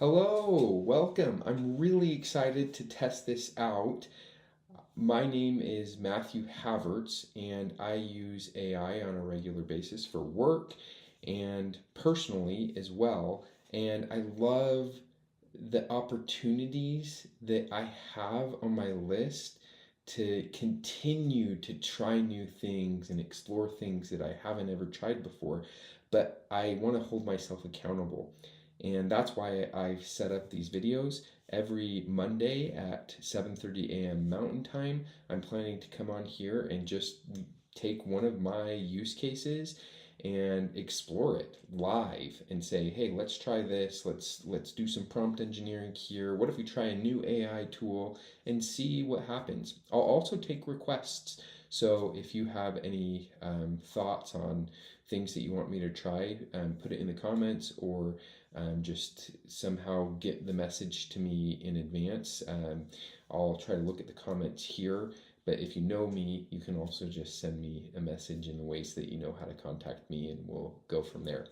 Hello, welcome. I'm really excited to test this out. My name is Matthew Havertz, and I use AI on a regular basis for work and personally as well. And I love the opportunities that I have on my list to continue to try new things and explore things that I haven't ever tried before, but I want to hold myself accountable. And that's why I've set up these videos every Monday at 7:30 a.m. Mountain Time. I'm planning to come on here and just take one of my use cases and explore it live and say, hey, let's try this. Let's do some prompt engineering here. What if we try a new AI tool and see what happens? I'll also take requests. So if you have any thoughts on things that you want me to try, put it in the comments, or just somehow get the message to me in advance. I'll try to look at the comments here. But if you know me, you can also just send me a message in the ways that you know how to contact me, and we'll go from there.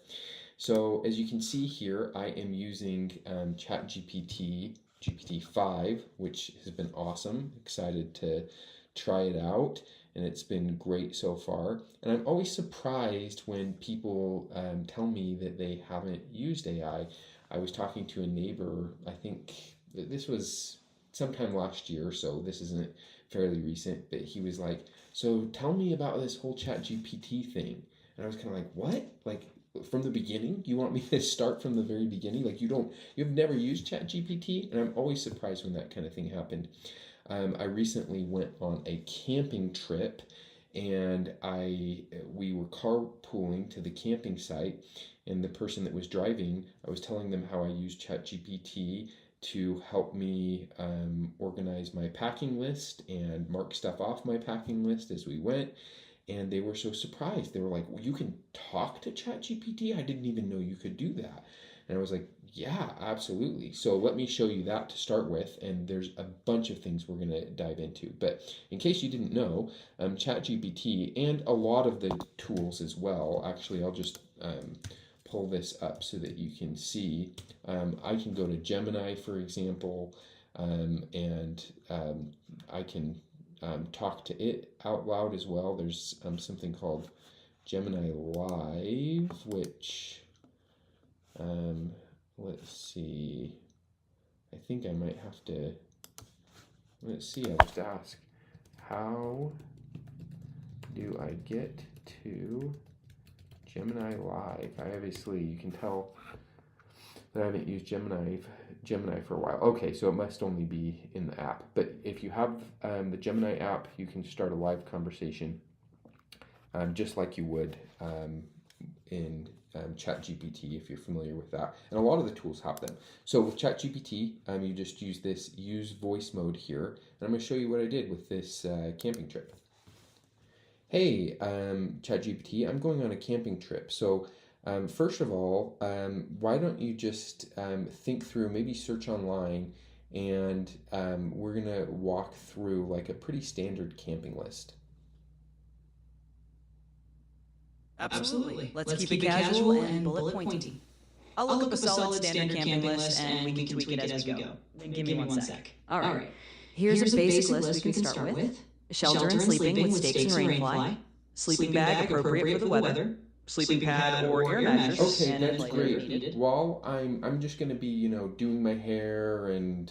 So as you can see here, I am using GPT-5, which has been awesome. Excited to try it out, and it's been great so far. And I'm always surprised when people tell me that they haven't used AI. I was talking to a neighbor, I think this was sometime last year, so this isn't fairly recent, but he was like, so tell me about this whole chat GPT thing. And I was kind of like, what? Like, from the beginning? You want me to start from the very beginning? Like, you've never used chat GPT? And I'm always surprised when that kind of thing happened. I recently went on a camping trip, and we were carpooling to the camping site, and the person that was driving, I was telling them how I use ChatGPT to help me organize my packing list and mark stuff off my packing list as we went. And they were so surprised. They were like, well, you can talk to ChatGPT? I didn't even know you could do that. And I was like, yeah, absolutely. So let me show you that to start with. And there's a bunch of things we're going to dive into. But in case you didn't know, ChatGPT and a lot of the tools as well, actually, I'll just pull this up so that you can see. I can go to Gemini, for example, and I can talk to it out loud as well. There's something called Gemini Live, which, let's see, I think I might have to, let's see, I'll just ask, how do I get to Gemini Live? Obviously, you can tell that I haven't used Gemini for a while. Okay, so it must only be in the app. But if you have the Gemini app, you can start a live conversation just like you would in ChatGPT, if you're familiar with that. And a lot of the tools have them. So with ChatGPT, you just use this use voice mode here. And I'm going to show you what I did with this camping trip. Hey, ChatGPT, I'm going on a camping trip. So first of all, why don't you just think through, maybe search online, and we're going to walk through like a pretty standard camping list. Absolutely. Let's keep it casual and bullet pointy. I'll look up a solid standard camping list and we can tweak it as we go. Give me one sec. All right. Here's a basic list we can start with. Shelter and sleeping with stakes and rainfly. Sleeping bag appropriate for the weather. Sleeping pad or air mattress. Okay, that's great. While I'm just gonna be, doing my hair and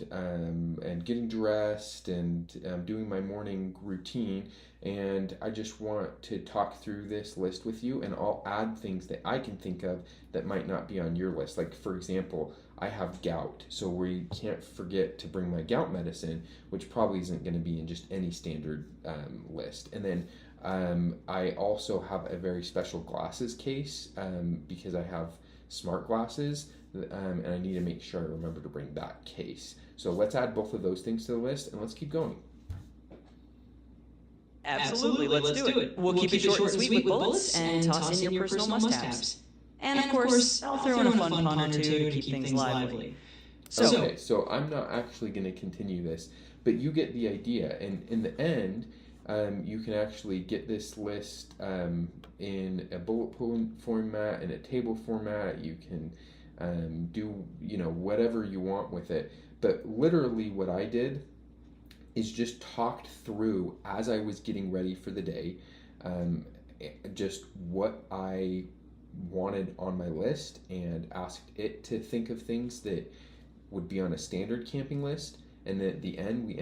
getting dressed and doing my morning routine, and I just want to talk through this list with you, and I'll add things that I can think of that might not be on your list. Like, for example, I have gout, so we can't forget to bring my gout medicine, which probably isn't going to be in just any standard list. And then I also have a very special glasses case because I have smart glasses, and I need to make sure I remember to bring that case. So let's add both of those things to the list, and let's keep going. Absolutely, let's do it. We'll keep it short and sweet with bullets and toss in your personal must-haves. And of course, I'll throw in a fun pun or two to keep things lively. Okay, so I'm not actually going to continue this, but you get the idea. And in the end, you can actually get this list in a bullet point format, in a table format. You can do, whatever you want with it. But literally what I did is just talked through as I was getting ready for the day, um, just what I wanted on my list, and asked it to think of things that would be on a standard camping list. And then at the end,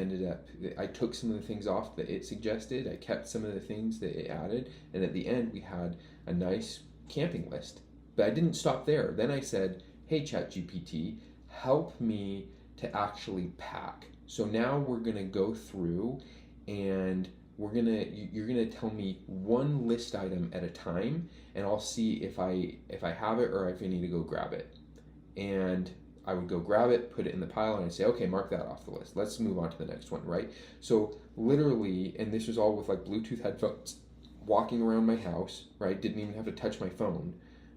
I took some of the things off that it suggested, I kept some of the things that it added, and at the end, we had a nice camping list. But I didn't stop there. Then I said, hey, ChatGPT, help me to actually pack. So now we're going to go through, and you're gonna tell me one list item at a time, and I'll see if I have it or if I need to go grab it. And I would go grab it, put it in the pile, and I'd say, okay, mark that off the list. Let's move on to the next one, right? So literally, and this was all with like Bluetooth headphones, walking around my house, right? Didn't even have to touch my phone.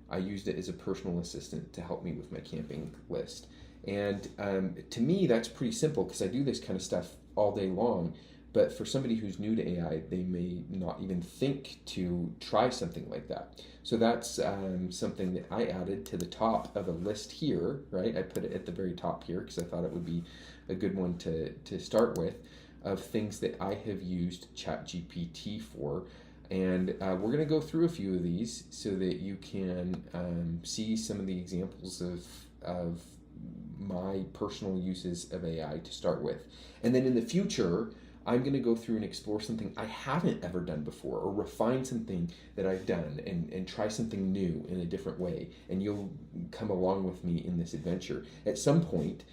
I used it as a personal assistant to help me with my camping list. And to me, that's pretty simple because I do this kind of stuff all day long. But for somebody who's new to AI, they may not even think to try something like that. So that's something that I added to the top of a list here, right? I put it at the very top here because I thought it would be a good one to start with, of things that I have used ChatGPT for. And we're going to go through a few of these so that you can see some of the examples of my personal uses of AI to start with. And then in the future, I'm going to go through and explore something I haven't ever done before, or refine something that I've done, and try something new in a different way. And you'll come along with me in this adventure. At some point,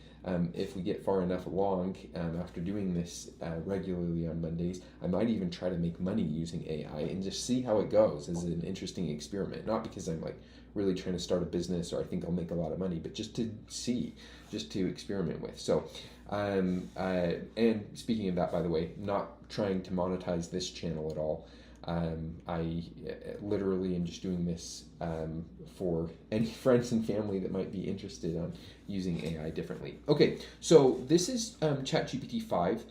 if we get far enough along, after doing this regularly on Mondays, I might even try to make money using AI and just see how it goes as an interesting experiment. Not because I'm like really trying to start a business or I think I'll make a lot of money, but just to see, just to experiment with. So, and speaking of that, by the way, not trying to monetize this channel at all. I literally am just doing this for any friends and family that might be interested on using AI differently. Okay, so this is ChatGPT 5.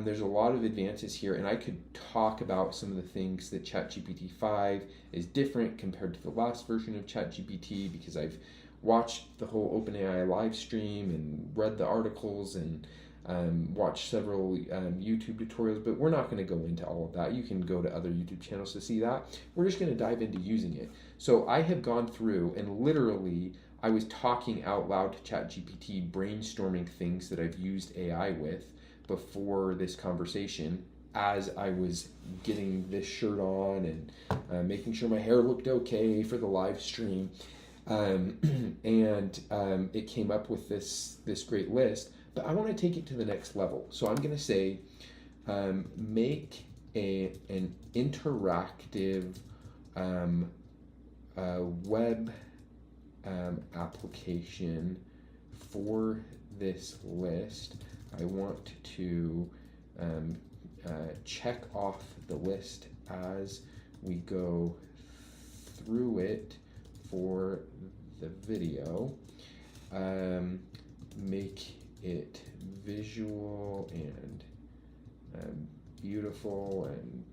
There's a lot of advances here, and I could talk about some of the things that ChatGPT 5 is different compared to the last version of ChatGPT, because I've watched the whole OpenAI live stream and read the articles and watched several YouTube tutorials, but we're not going to go into all of that. You can go to other YouTube channels to see that. We're just going to dive into using it. So I have gone through and literally I was talking out loud to ChatGPT, brainstorming things that I've used AI with before this conversation, as I was getting this shirt on and making sure my hair looked okay for the live stream. And it came up with this great list. But I want to take it to the next level. So I'm going to say, make an interactive web application for this list. I want to check off the list as we go through it for the video. Make it visual and beautiful and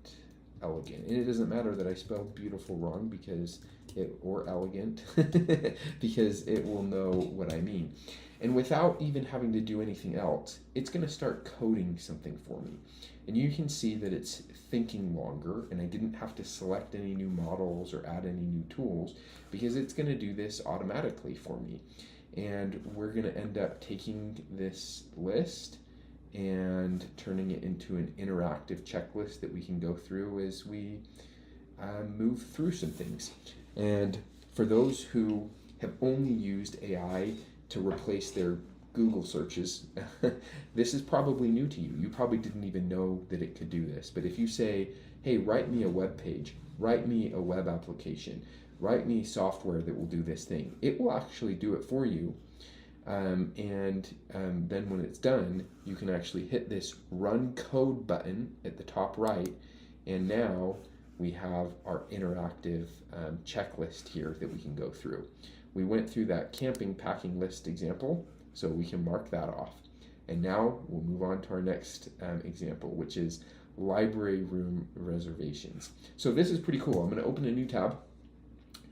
elegant. And it doesn't matter that I spelled beautiful wrong, because or elegant, because it will know what I mean. And without even having to do anything else, it's going to start coding something for me. And you can see that it's thinking longer, and I didn't have to select any new models or add any new tools, because it's going to do this automatically for me. And we're going to end up taking this list and turning it into an interactive checklist that we can go through as we move through some things. And for those who have only used AI to replace their Google searches, this is probably new to you. You probably didn't even know that it could do this. But if you say, hey, write me a web page, write me a web application, write me software that will do this thing, it will actually do it for you. And then when it's done, you can actually hit this run code button at the top right, and now we have our interactive checklist here that we can go through. We went through that camping packing list example, so we can mark that off. And now we'll move on to our next example, which is library room reservations. So this is pretty cool. I'm going to open a new tab,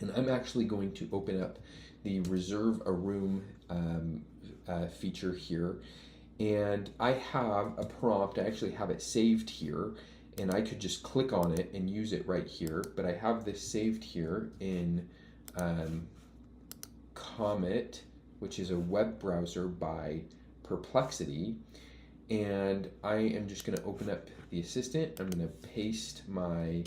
And I'm actually going to open up the reserve a room feature here. And I have a prompt, I actually have it saved here, and I could just click on it and use it right here. But I have this saved here in Comet, which is a web browser by Perplexity. And I am just going to open up the assistant. I'm going to paste my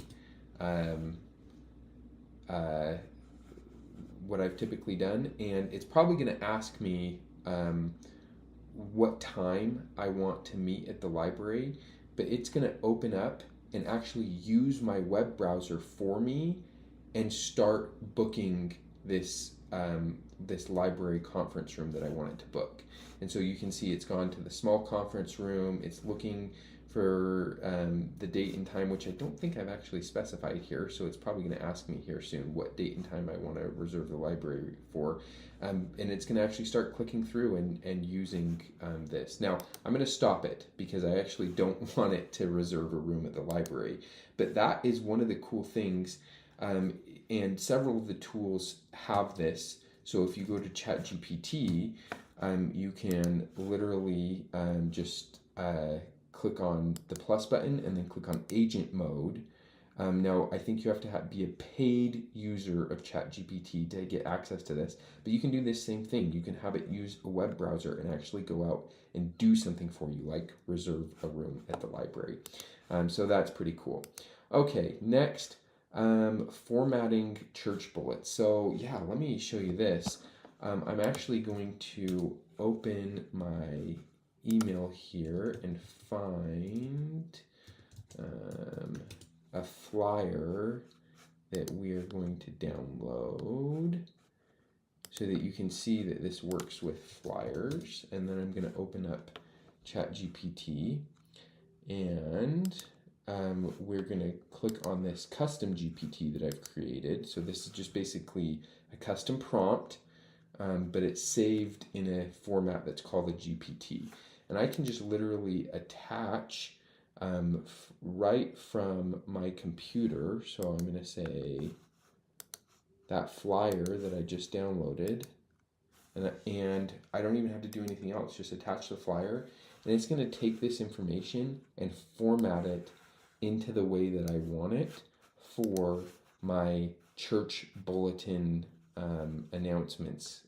what I've typically done, and it's probably going to ask me what time I want to meet at the library, but it's going to open up and actually use my web browser for me and start booking this this library conference room that I wanted to book. And so you can see it's gone to the small conference room. It's looking for the date and time, which I don't think I've actually specified here. So it's probably going to ask me here soon what date and time I want to reserve the library for. And it's going to actually start clicking through and using this. Now, I'm going to stop it because I actually don't want it to reserve a room at the library. But that is one of the cool things. And several of the tools have this. So if you go to ChatGPT, you can literally just click on the plus button and then click on agent mode. Now, I think you have to be a paid user of ChatGPT to get access to this, but you can do this same thing. You can have it use a web browser and actually go out and do something for you, like reserve a room at the library. So that's pretty cool. Okay, next, formatting church bullets. So yeah, let me show you this. I'm actually going to open my email here and find a flyer that we are going to download so that you can see that this works with flyers. And then I'm going to open up ChatGPT, and we're going to click on this custom GPT that I've created. So this is just basically a custom prompt, but it's saved in a format that's called a GPT. And I can just literally attach right from my computer. So I'm going to say that flyer that I just downloaded, and I don't even have to do anything else, just attach the flyer, and it's going to take this information and format it into the way that I want it for my church bulletin announcements.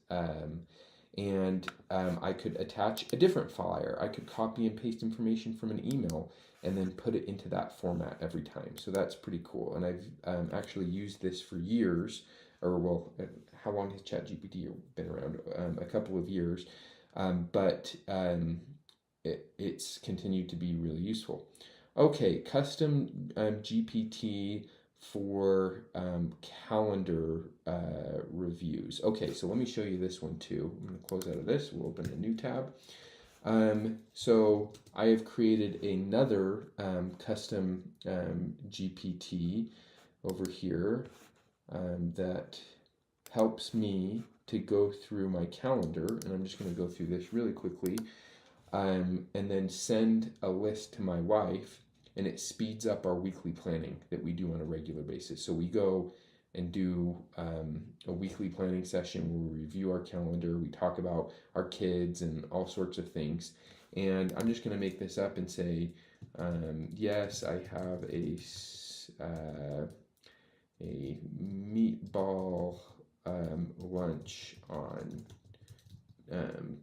And I could attach a different flyer. I could copy and paste information from an email and then put it into that format every time. So that's pretty cool. And I've actually used this for years, or well, how long has ChatGPT been around? A couple of years, but it's continued to be really useful. Okay, custom GPT for calendar reviews. Okay, so let me show you this one too. I'm going to close out of this. We'll open a new tab. So I have created another custom GPT over here that helps me to go through my calendar. And I'm just going to go through this really quickly and then send a list to my wife. And it speeds up our weekly planning that we do on a regular basis. So we go and do a weekly planning session where we review our calendar, we talk about our kids and all sorts of things. And I'm just going to make this up and say, yes, I have a meatball lunch on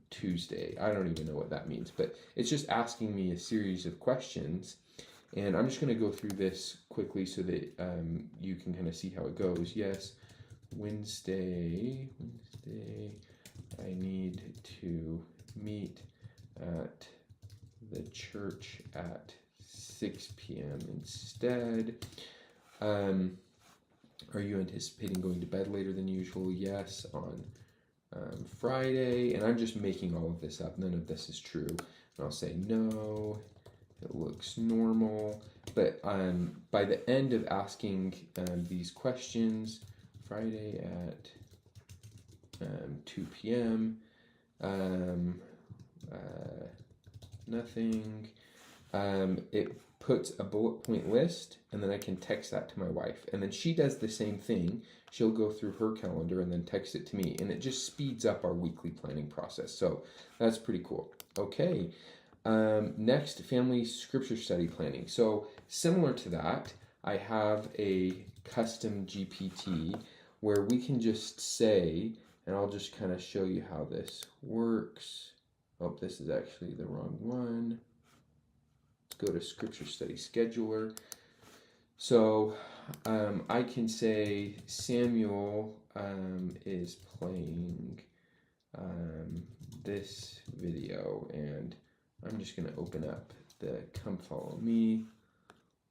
Tuesday. I don't even know what that means, but it's just asking me a series of questions. And I'm just going to go through this quickly so that you can kind of see how it goes. Yes, Wednesday, I need to meet at the church at 6 p.m. instead. Are you anticipating going to bed later than usual? Yes, on Friday. And I'm just making all of this up. None of this is true. And I'll say no. It looks normal, but by the end of asking these questions, Friday at 2 p.m., nothing. it puts a bullet point list, and then I can text that to my wife. And then she does the same thing. She'll go through her calendar and then text it to me. And it just speeds up our weekly planning process. So that's pretty cool. Okay. Next, family scripture study planning. So similar to that, I have a custom GPT where we can just say, and I'll just kind of show you how this works. Oh, this is actually the wrong one. Let's go to scripture study scheduler. So I can say Samuel is playing this video, and I'm just going to open up the Come Follow Me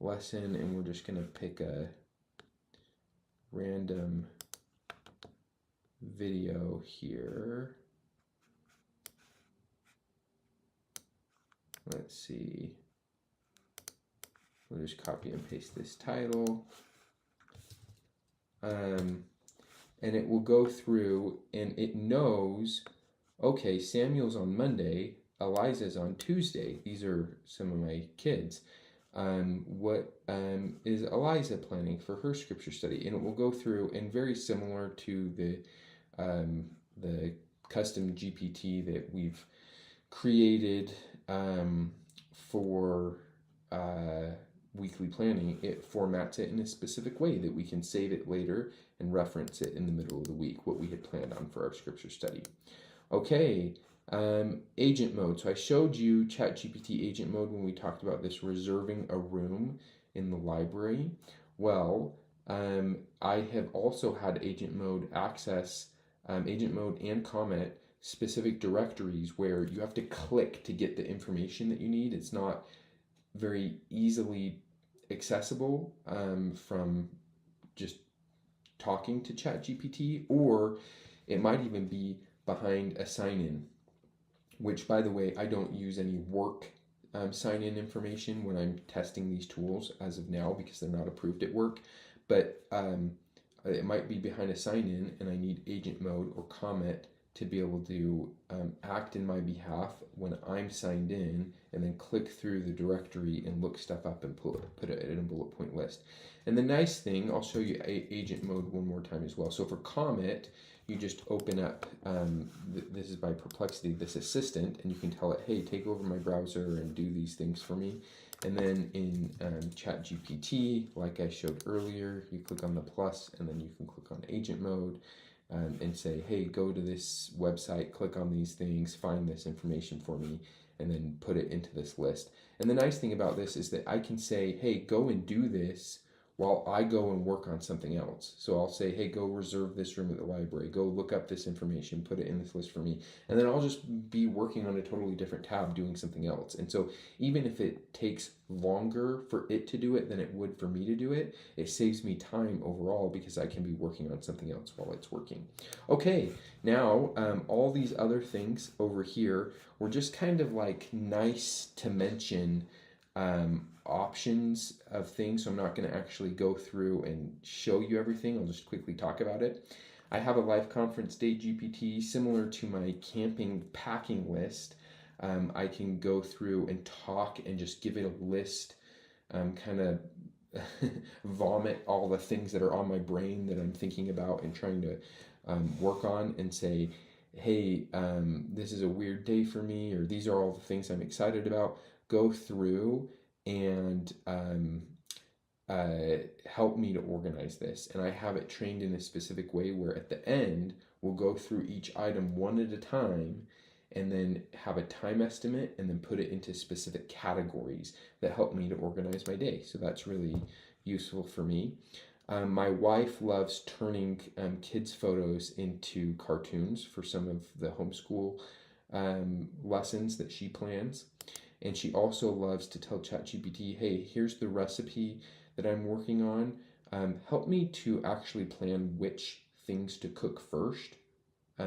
lesson, and we're just going to pick a random video here. Let's see. We'll just copy and paste this title. And it will go through, and it knows, okay, Samuel's on Monday, Eliza's on Tuesday. These are some of my kids. What is Eliza planning for her scripture study? And it will go through, and very similar to the custom GPT that we've created for weekly planning, it formats it in a specific way that we can save it later and reference it in the middle of the week, what we had planned on for our scripture study. Okay, agent mode. So I showed you ChatGPT agent mode when we talked about this reserving a room in the library. Well, I have also had agent mode access, agent mode and comment specific directories where you have to click to get the information that you need. It's not very easily accessible from just talking to ChatGPT, or it might even be behind a sign-in, which, by the way, I don't use any work sign-in information when I'm testing these tools as of now because they're not approved at work, but it might be behind a sign-in and I need agent mode or comment to be able to act in my behalf when I'm signed in, and then click through the directory and look stuff up and put it in a bullet point list. And the nice thing, I'll show you agent mode one more time as well. So for comment, you just open up, this is by Perplexity, this assistant, and you can tell it, hey, take over my browser and do these things for me. And then in ChatGPT, like I showed earlier, you click on the plus, and then you can click on agent mode. And say, hey, go to this website, click on these things, find this information for me, and then put it into this list. And the nice thing about this is that I can say, hey, go and do this while I go and work on something else. So I'll say, hey, go reserve this room at the library, go look up this information, put it in this list for me. And then I'll just be working on a totally different tab doing something else. And so even if it takes longer for it to do it than it would for me to do it, it saves me time overall because I can be working on something else while it's working. Okay, now all these other things over here were just kind of like nice to mention options of things, so I'm not going to actually go through and show you everything. I'll just quickly talk about it. I have a life conference day GPT similar to my camping packing list. I can go through and talk and just give it a list, kind of vomit all the things that are on my brain that I'm thinking about and trying to work on, and say, hey, this is a weird day for me, or these are all the things I'm excited about. Go through and help me to organize this. And I have it trained in a specific way where at the end, we'll go through each item one at a time and then have a time estimate and then put it into specific categories that help me to organize my day. So that's really useful for me. My wife loves turning kids' photos into cartoons for some of the homeschool lessons that she plans. And she also loves to tell ChatGPT, hey, here's the recipe that I'm working on. Help me to actually plan which things to cook first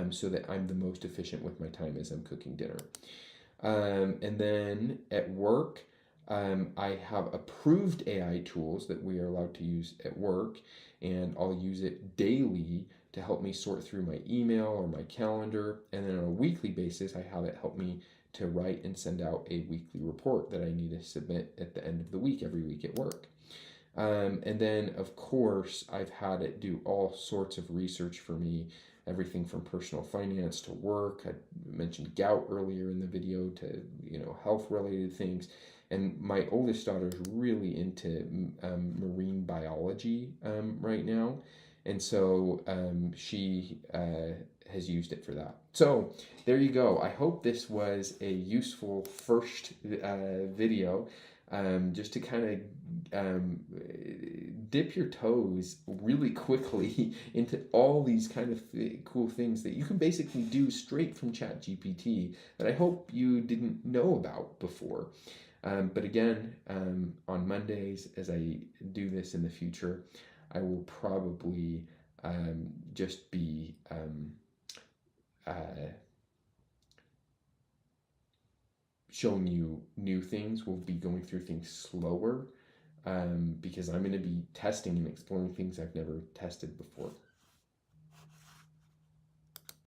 so that I'm the most efficient with my time as I'm cooking dinner. And then at work, I have approved AI tools that we are allowed to use at work, and I'll use it daily to help me sort through my email or my calendar. And then on a weekly basis, I have it help me to write and send out a weekly report that I need to submit at the end of the week, every week at work. And then, of course, I've had it do all sorts of research for me, everything from personal finance to work. I mentioned gout earlier in the video to, health related things. And my oldest daughter is really into marine biology right now. And so she has used it for that. So there you go. I hope this was a useful first video, just to kind of dip your toes really quickly into all these kind of cool things that you can basically do straight from ChatGPT that I hope you didn't know about before. But again, on Mondays, as I do this in the future, I will probably just be showing you new things. We'll be going through things slower because I'm going to be testing and exploring things I've never tested before.